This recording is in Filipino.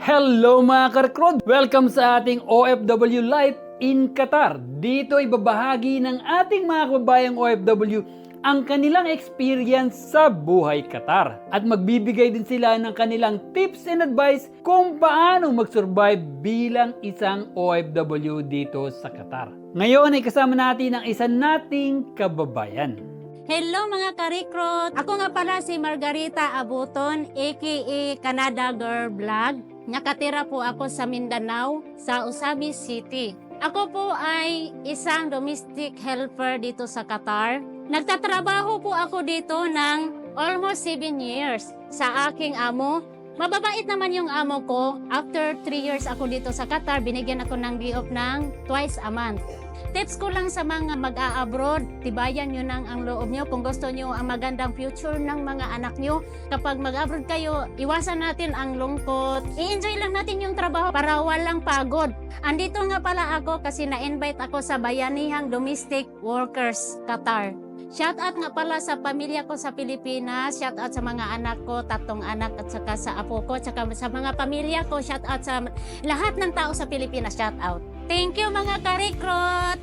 Hello mga karekrod! Welcome sa ating OFW Life in Qatar. Dito ay babahagi ng ating mga kababayang OFW ang kanilang experience sa buhay Qatar. At magbibigay din sila ng kanilang tips and advice kung paano mag-survive bilang isang OFW dito sa Qatar. Ngayon ay kasama natin ang isa nating kababayan. Hello mga karikrot! Ako nga pala si Margarita Abuton, aka Canada Girl Vlog. Nakatira po ako sa Mindanao, sa Usabi City. Ako po ay isang domestic helper dito sa Qatar. Nagtatrabaho po ako dito ng almost 7 years sa aking amo. Mababait naman yung amo ko. After 3 years ako dito sa Qatar, binigyan ako ng day off ng twice a month. Tips ko lang sa mga mag-a-abroad, tibayan nyo nang ang loob nyo kung gusto nyo ang magandang future ng mga anak nyo. Kapag mag-abroad kayo, iwasan natin ang lungkot. I-enjoy lang natin yung trabaho para walang pagod. Andito nga pala ako kasi na-invite ako sa Bayanihang Domestic Workers, Qatar. Shout out nga pala sa pamilya ko sa Pilipinas, shout out sa mga anak ko, 3 anak at saka sa apo ko, at saka sa mga pamilya ko, shout out sa lahat ng tao sa Pilipinas, shout out. Thank you mga karikrot!